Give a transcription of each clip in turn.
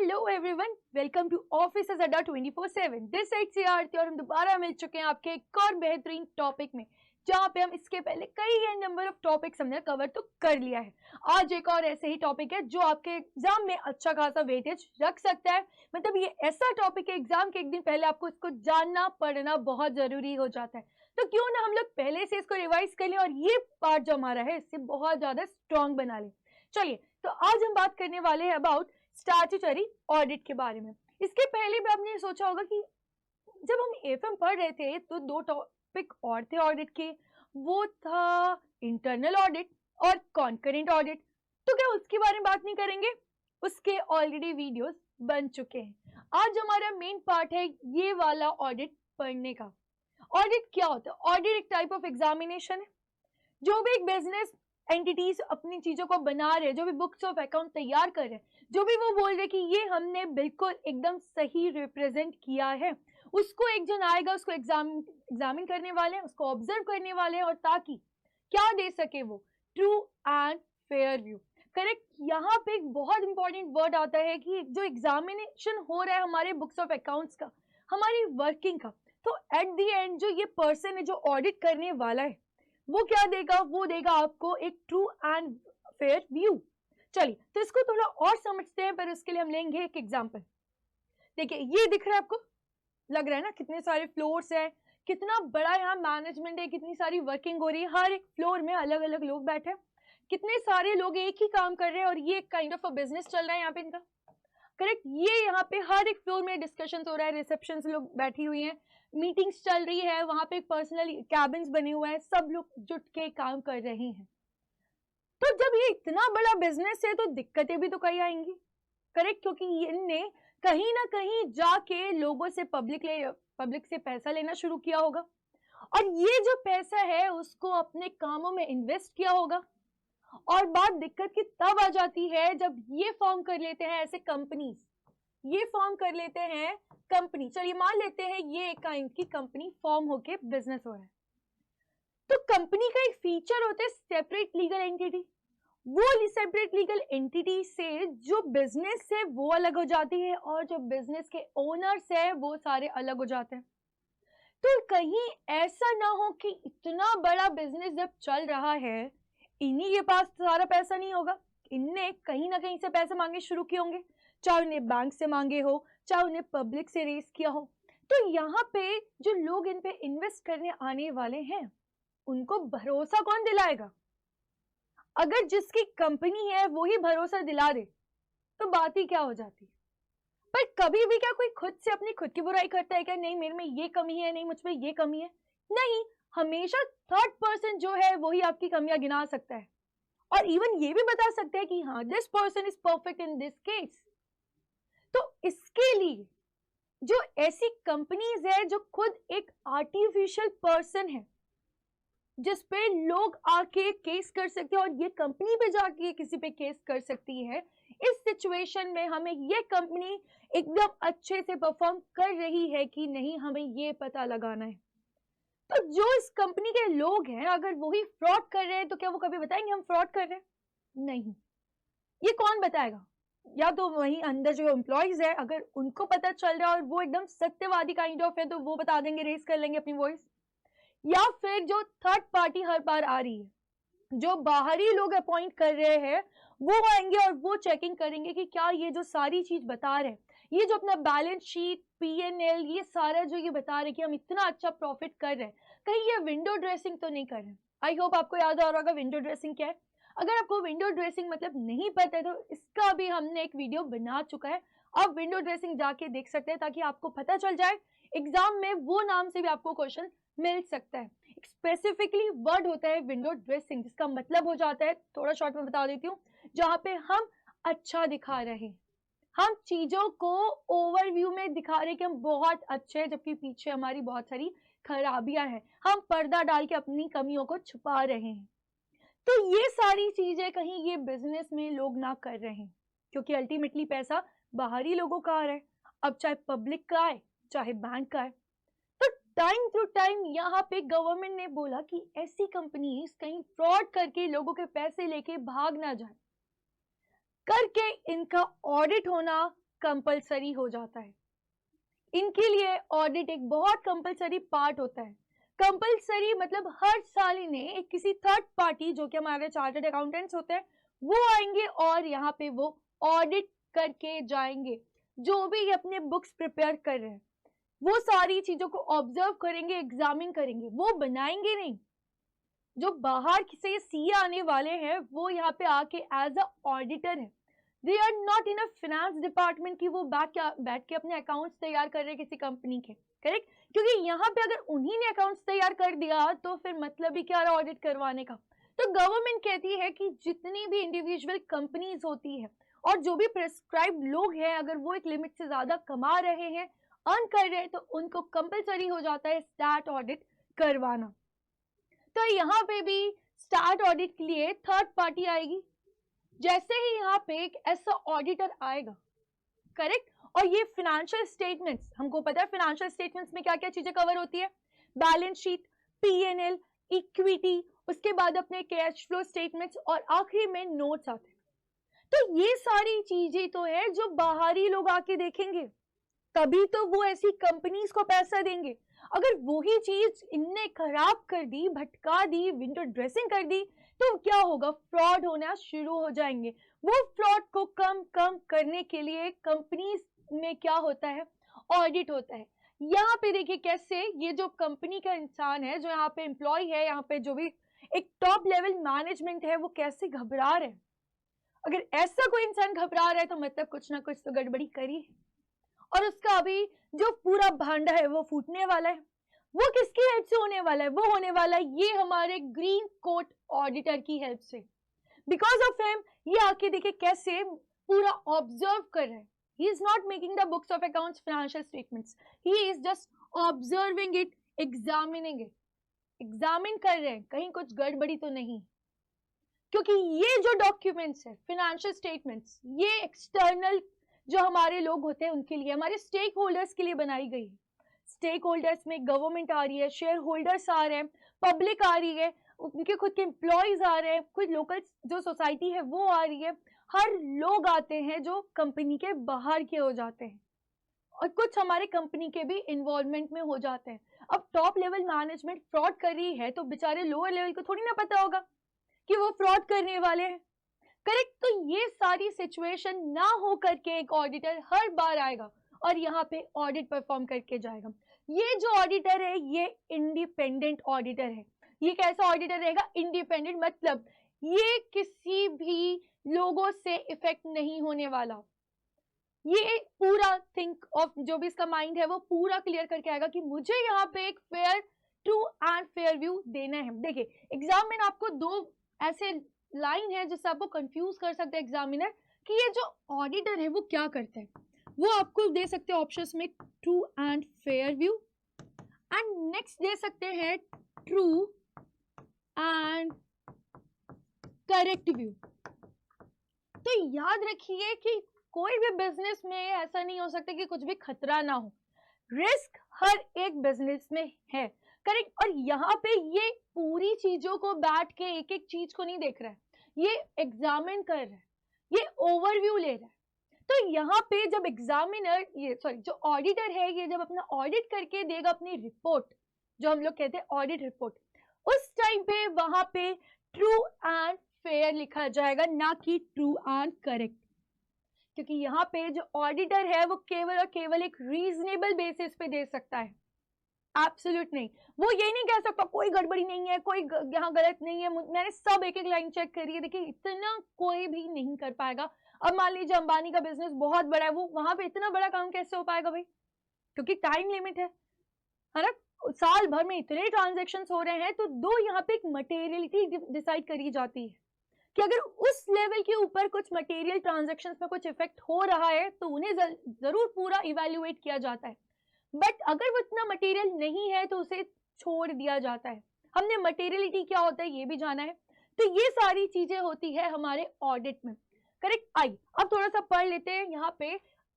Hello everyone, welcome to officers Adda 24/7। This side से आरती और हम दोबारा मिल चुके हैं आपके एक और बेहतरीन टॉपिक में, जहाँ पे हम इसके पहले कई नंबर ऑफ टॉपिक्स हमने कवर तो कर लिया है। आज एक और ऐसे ही टॉपिक है जो आपके एग्जाम में अच्छा खासा वेटेज रख सकता है। मतलब ये ऐसा टॉपिक है एग्जाम के एक दिन पहले आपको इसको जानना पढ़ना बहुत जरूरी हो जाता है। तो क्यों ना हम लोग पहले से इसको रिवाइज कर लें और ये पार्ट जो हमारा है इससे बहुत ज्यादा स्ट्रॉन्ग बना लें। चलिए, तो आज हम बात करने वाले हैं अबाउट स्टैट्यूटरी ऑडिट के बारे में। इसके पहले भी आपने सोचा होगा कि जब हम एफएम पढ़ रहे थे तो दो टॉपिक और थे ऑडिट के, वो था इंटरनल ऑडिट और कॉन्करेंट ऑडिट। तो क्या उसके बारे में बात नहीं करेंगे? उसके ऑलरेडी वीडियोस बन चुके हैं। आज हमारा मेन पार्ट है ये वाला ऑडिट पढ़ने का। ऑडिट क्या होता है? ऑडिट एक टाइप ऑफ एग्जामिनेशन है। जो भी एक बिजनेस एंटिटीज अपनी चीजों को बना रहे, जो भी बुक्स ऑफ अकाउंट तैयार कर रहे हैं, जो भी वो बोल रहे कि ये हमने बिल्कुल एकदम सही रिप्रेजेंट किया है, उसको एक जन आएगा, उसको एग्जामिन करने वाले हैं, उसको ऑब्जर्व करने वाले हैं, और ताकि क्या दे सके वो true and fair view. Correct. यहाँ पे एक बहुत इंपॉर्टेंट वर्ड आता है कि जो एग्जामिनेशन हो रहा है हमारे बुक्स ऑफ अकाउंट्स का, हमारी वर्किंग का, तो एट द एंड जो ये पर्सन है जो ऑडिट करने वाला है वो क्या देगा? वो देगा आपको एक ट्रू एंड फेयर व्यू। चलिए, तो इसको थोड़ा और समझते हैं, पर उसके लिए हम लेंगे एक एग्जांपल। देखिए, ये दिख रहा है आपको? लग रहा है ना कितने सारे फ्लोर्स है, कितना बड़ा यहाँ मैनेजमेंट है, कितनी सारी वर्किंग हो रही है, हर एक फ्लोर में अलग अलग लोग बैठे हैं, कितने सारे लोग एक ही काम कर रहे हैं और ये काइंड ऑफ अ बिजनेस चल रहा है यहाँ पे इनका। करेक्ट। ये यहाँ पे हर एक फ्लोर में डिस्कशन हो रहा है, रिसेप्शन से लोग बैठी हुई हैं, मीटिंग्स चल रही है, वहां पे पर्सनल कैबिन्स बने हुए हैं, सब लोग जुट के काम कर रहे हैं। तो जब ये इतना बड़ा बिजनेस है तो दिक्कतें भी तो कहीं आएंगी। करेक्ट, क्योंकि इनने कहीं ना कहीं जाके लोगों से पब्लिक से पैसा लेना शुरू किया होगा, और ये जो पैसा है उसको अपने कामों में इन्वेस्ट किया होगा। और बात दिक्कत की तब आ जाती है जब ये फॉर्म कर लेते हैं ऐसे कंपनीज, ये फॉर्म कर लेते हैं कंपनी। चलिए मान लेते हैं ये एक काइंड की कंपनी फॉर्म होके बिजनेस हो रहा है, तो कंपनी का एक फीचर होता है सेपरेट लीगल एंटिटी। वो सेपरेट लीगल एंटिटी से जो बिजनेस है वो अलग हो जाती है, और जो बिजनेस के ओनर्स है वो सारे अलग हो जाते हैं। तो कहीं ऐसा ना हो कि इतना बड़ा बिजनेस जब चल रहा है, इन्हीं के पास सारा पैसा नहीं होगा, इनने कहीं ना कहीं से पैसे मांगे शुरू किए होंगे, चाहे उन्हें बैंक से मांगे हो, चाहे उन्हें पब्लिक से रेस किया हो। तो यहाँ पे जो लोग इन पे इन्वेस्ट करने आने वाले हैं उनको भरोसा कौन दिलाएगा? अगर जिसकी कंपनी है वो ही भरोसा दिला दे तो बात ही क्या हो जाती है। पर कभी भी क्या कोई खुद से अपनी खुद की बुराई करता है क्या? नहीं, मेरे में ये कमी है, नहीं मुझ में ये कमी है। नहीं, हमेशा थर्ड पर्सन जो है वही आपकी कमियां गिना सकता है, और इवन ये भी बता सकता है कि हाँ, this person is perfect in this case. तो इसके लिए जो ऐसी कंपनीज है जो खुद एक आर्टिफिशियल पर्सन है जिस पे लोग आके केस कर सकते हैं, और ये कंपनी पे जाके किसी पे केस कर सकती है, इस सिचुएशन में हमें ये कंपनी एकदम अच्छे से परफॉर्म कर रही है कि नहीं, हमें ये पता लगाना है। तो जो इस कंपनी के लोग हैं अगर वही फ्रॉड कर रहे हैं तो क्या वो कभी बताएंगे हम फ्रॉड कर रहे हैं? नहीं। ये कौन बताएगा? या तो वही अंदर जो एम्प्लॉइज है, अगर उनको पता चल रहा है और वो एकदम सत्यवादी काइंड ऑफ है तो वो बता देंगे, रेस कर लेंगे अपनी वॉइस। या फिर जो थर्ड पार्टी हर बार आ रही है, जो बाहरी लोग अपॉइंट कर रहे हैं, वो आएंगे और वो चेकिंग करेंगे कि क्या ये जो सारी चीज बता रहे हैं, ये जो अपना बैलेंस शीट पीएनएल ये सारा जो ये बता रहे कि हम इतना अच्छा प्रॉफिट कर रहे हैं, कहीं ये विंडो ड्रेसिंग तो नहीं कर रहे हैं। आई होप आपको याद आ रहा होगा विंडो ड्रेसिंग क्या है। अगर आपको विंडो ड्रेसिंग मतलब नहीं पता है तो इसका भी हमने एक वीडियो बना चुका है, आप विंडो ड्रेसिंग जाके देख सकते हैं ताकि आपको पता चल जाए। एग्जाम में वो नाम से भी आपको क्वेश्चन मिल सकता है। स्पेसिफिकली वर्ड होता है विंडो ड्रेसिंग, जिसका मतलब हो जाता है, थोड़ा शॉर्ट में बता देती हूँ, जहां पे हम अच्छा दिखा रहे हैं, हम चीजों को ओवरव्यू में दिखा रहे हैं कि हम बहुत अच्छे हैं जबकि पीछे हमारी बहुत सारी खराबियां हैं, हम पर्दा डाल के अपनी कमियों को छुपा रहे हैं। तो ये सारी चीजें कहीं ये बिजनेस में लोग ना कर रहे हैं, क्योंकि अल्टीमेटली पैसा बाहरी लोगों का आ रहा है, अब चाहे पब्लिक का आए चाहे बैंक का आए। तो टाइम टू टाइम यहाँ पे गवर्नमेंट ने बोला कि ऐसी कंपनीज कहीं फ्रॉड करके लोगों के पैसे लेके भाग ना जाए, करके इनका ऑडिट होना कंपलसरी हो जाता है। इनके लिए ऑडिट एक बहुत कंपलसरी पार्ट होता है। कंपलसरी मतलब हर साल इन्हें एक किसी थर्ड पार्टी, जो कि हमारे चार्टर्ड अकाउंटेंट्स होते हैं, वो आएंगे और यहाँ पे वो ऑडिट करके जाएंगे। जो भी अपने बुक्स प्रिपेयर कर रहे हैं वो सारी चीजों को ऑब्जर्व करेंगे, एग्जामिन करेंगे, वो बनाएंगे नहीं। जो बाहर से सीए आने वाले हैं वो यहाँ पे आके एज अ ऑडिटर है। They are not in a finance department की वो बैठ के अपने अकाउंट्स तैयार कर रहे हैं किसी कंपनी के, करेक्ट? क्योंकि यहाँ पे अगर उन्हीं ने अकाउंट्स तैयार कर दिया तो फिर मतलब ही क्या रहा ऑडिट करवाने का। तो गवर्नमेंट कहती है कि जितनी भी इंडिविजुअल कंपनीज होती है और जो भी प्रेस्क्राइब्ड लोग हैं, अगर वो एक लिमिट से ज्यादा कमा रहे हैं, अर्न कर रहे हैं, तो उनको कंपलसरी हो जाता है स्टार्ट ऑडिट करवाना। तो यहाँ पे भी स्टार्ट ऑडिट के लिए थर्ड पार्टी आएगी। जैसे ही यहाँ पे एक ऐसा ऑडिटर आएगा, करेक्ट, और ये फिनेंशियल स्टेटमेंट्स, हमको पता है फिनेंशियल स्टेटमेंट्स में क्या क्या चीजें कवर होती है, बैलेंस शीट, पीएनएल, इक्विटी, उसके बाद अपने कैश फ्लो स्टेटमेंट्स और आखिरी में नोट्स आते हैं। तो ये सारी चीजें तो है जो बाहरी लोग आके देखेंगे, तभी तो वो ऐसी कंपनीज को पैसा देंगे। अगर वही चीज इनने खराब कर दी, भटका दी, विंडो ड्रेसिंग कर दी, तो क्या होगा, फ्रॉड होना शुरू हो जाएंगे। वो फ्रॉड को कम करने के लिए कंपनीज में क्या होता है, ऑडिट होता है। यहाँ पे देखिए कैसे ये जो कंपनी का इंसान है, जो यहाँ पे एम्प्लॉय है, यहाँ पे जो भी एक टॉप लेवल मैनेजमेंट है, वो कैसे घबरा रहे हैं। अगर ऐसा कोई इंसान घबरा रहा है तो मतलब कुछ ना कुछ तो गड़बड़ी करी है, और उसका अभी जो पूरा भांडा है वो फूटने वाला है। वो किसकी हेल्प से होने वाला है, वो होने वाला है ये हमारे ग्रीन कोट ऑडिटर की हेल्प से। बिकॉज ऑफ हिम ये आके देखिए कैसे पूरा ऑब्जर्व कर रहे हैं। He is not making the books of accounts, financial statements, he is just observing it, examining it, examine कर रहे हैं कहीं कुछ गड़बड़ी तो नहीं। क्योंकि ये जो डॉक्यूमेंट्स है, फाइनेंशियल स्टेटमेंट्स, ये एक्सटर्नल जो हमारे लोग होते हैं उनके लिए, हमारे स्टेक होल्डर्स के लिए बनाई गई है। स्टेक होल्डर्स में गवर्नमेंट आ रही है, शेयर होल्डर्स आ रहे हैं, पब्लिक आ रही है, उनके खुद के एम्प्लॉयज आ रहे हैं, कुछ लोकल जो सोसाइटी है वो आ रही है, हर लोग आते हैं जो कंपनी के बाहर के हो जाते हैं, और कुछ हमारे कंपनी के भी इन्वॉल्वमेंट में हो जाते हैं। अब टॉप लेवल मैनेजमेंट फ्रॉड कर रही है तो बेचारे लोअर लेवल को थोड़ी ना पता होगा कि वो फ्रॉड करने वाले हैं, करेक्ट? तो ये सारी सिचुएशन ना हो करके एक ऑडिटर हर बार आएगा और यहाँ पे ऑडिट परफॉर्म करके जाएगा। ये जो ऑडिटर है ये इंडिपेंडेंट ऑडिटर है। ये कैसा ऑडिटर रहेगा, इंडिपेंडेंट, मतलब ये किसी भी लोगों से इफेक्ट नहीं होने वाला। ये पूरा थिंक ऑफ जो भी इसका माइंड है वो पूरा क्लियर करके आएगा कि मुझे यहाँ पे एक fair, true and fair view देना है। देखिए एग्जाम में आपको दो ऐसे लाइन है जिससे आपको कंफ्यूज कर सकते हैं एग्जामिनर कि ये जो ऑडिटर है वो क्या करता है। वो आपको दे सकते हैं ऑप्शंस में true and fair view, and next दे सकते हैं ट्रू एंड करेक्ट व्यू। तो याद रखिए कि कोई भी बिजनेस में ऐसा नहीं हो सकता कि कुछ भी खतरा ना हो। रिस्क हर एक बिजनेस में है, करेक्ट? और यहाँ पे ये पूरी चीजों को बैठ के एक एक चीज को नहीं देख रहा है, ये एग्जामिन कर रहा है, ये ओवरव्यू ले रहा है। तो यहाँ पे जब एग्जामिनर, ये सॉरी जो ऑडिटर है, ये जब अपना ऑडिट करके देगा अपनी रिपोर्ट, जो हम लोग कहते हैं ऑडिट रिपोर्ट, उस टाइम पे वहां पे ट्रू एंड फेयर लिखा जाएगा, ना कि ट्रू एंड करेक्ट। क्योंकि यहाँ पे जो ऑडिटर है वो केवल और केवल एक रीजनेबल बेसिस पे दे सकता है, एब्सोल्यूट नहीं। वो ये नहीं कह सकता कोई गड़बड़ी नहीं है, कोई यहाँ गलत नहीं है, मैंने सब एक एक लाइन चेक करी है। देखिए इतना कोई भी नहीं कर पाएगा। अब मान लीजिए अंबानी का बिजनेस बहुत बड़ा है, वो वहां पे इतना बड़ा काम कैसे हो पाएगा भाई, क्योंकि टाइम लिमिट है ना, साल भर में इतने ट्रांजेक्शंस हो रहे हैं। तो दो यहाँ पे एक मटेरियलिटी डिसाइड करी जाती है कि अगर उस लेवल के ऊपर कुछ मटेरियल ट्रांजेक्शंस में कुछ इफेक्ट हो रहा है तो उन्हें जरूर पूरा इवेल्युएट किया जाता है। बट अगर वो इतना मटेरियल नहीं है तो उसे छोड़ दिया जाता है। हमने मटेरियलिटी क्या होता है ये भी जाना है। तो ये सारी चीजें होती है हमारे ऑडिट में, करेक्ट? आई अब थोड़ा सा पढ़ लेते हैं यहाँ पे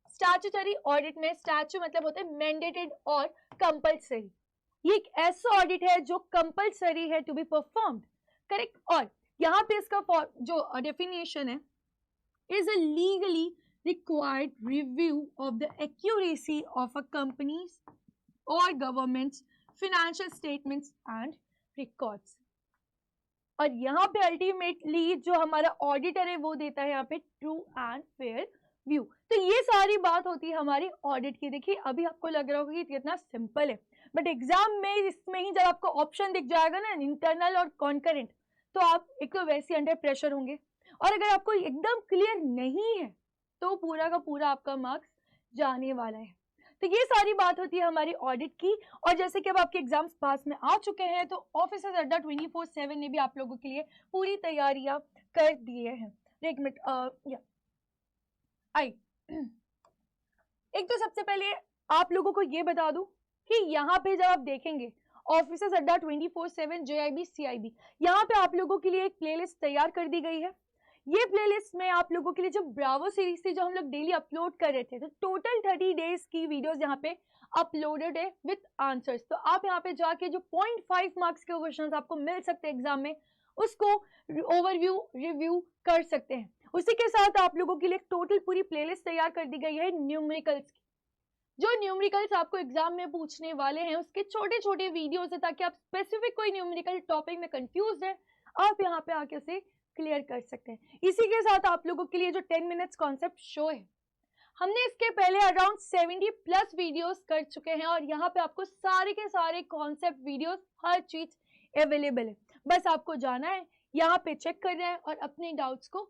स्टैट्यूटरी ऑडिट में। स्टैच्यू मतलब होता है मैंडेटेड और कंपल्सरी। ये एक ऐसा ऑडिट है जो कंपल्सरी है टू बी परफॉर्म्ड, करेक्ट? और यहाँ पे इसका जो डेफिनेशन है, is a legally required review of the accuracy of a company's or government's financial statements and records. और यहाँ पे अल्टीमेटली जो हमारा ऑडिटर है वो देता है यहाँ पे ट्रू एंड फेयर व्यू. तो ये सारी बात होती है हमारी ऑडिट की. देखिए अभी आपको लग रहा होगा कि कितना सिंपल है, बट एग्जाम में इसमें ही जब आपको ऑप्शन दिख जाएगा ना इंटरनल और कॉन्करेंट, तो आप एक तो वैसे अंडर प्रेशर होंगे, और अगर आपको एकदम क्लियर नहीं है तो पूरा का पूरा आपका मार्क्स जाने वाला है. तो ये सारी बात होती है हमारी ऑडिट की. और जैसे कि अब आपके एग्जाम्स पास में आ चुके हैं, तो ऑफिसर्स अड्डा 24/7 ने भी आप लोगों के लिए पूरी तैयारियां कर दिए हैं. एक मिनट आई एक तो सबसे पहले आप लोगों को ये बता दूं कि यहाँ पे जब आप देखेंगे ऑफिसर्स अड्डा 24/7 JIB CIB, यहाँ पे आप लोगों के लिए एक प्लेलिस्ट तैयार कर दी गई है. ये प्लेलिस्ट में आप लोगों के लिए जो ब्रावो सीरीज थी जो हम लोग डेली अपलोड कर रहे थे, तो टोटल 30 डेज की वीडियोस यहाँ पे अपलोडेड है विद आंसर्स. तो आप यहाँ पे जाके जो 0.5 मार्क्स के क्वेश्चंस आपको मिल सकते हैं एग्जाम में, उसको ओवरव्यू रिव्यू कर सकते हैं. उसी के साथ आप लोगों के लिए टोटल पूरी प्लेलिस्ट तैयार कर दी गई है न्यूमेरिकल्स की. जो न्यूमेरिकल्स आपको एग्जाम में पूछने वाले हैं उसके छोटे छोटे वीडियोस है, ताकि आप स्पेसिफिक कोई न्यूमेरिकल टॉपिक में कंफ्यूज है, आप यहाँ पे आके उसे क्लियर कर सकते हैं. इसी के साथ आप लोगों के लिए जो 10 मिनट्स कॉन्सेप्ट शो है, हमने इसके पहले अराउंड 70+ वीडियोस कर चुके हैं, और यहाँ पे आपको सारे के सारे कॉन्सेप्ट वीडियोस हर चीज अवेलेबल है. बस आपको जाना है, यहाँ पे चेक करना है और अपने डाउट्स को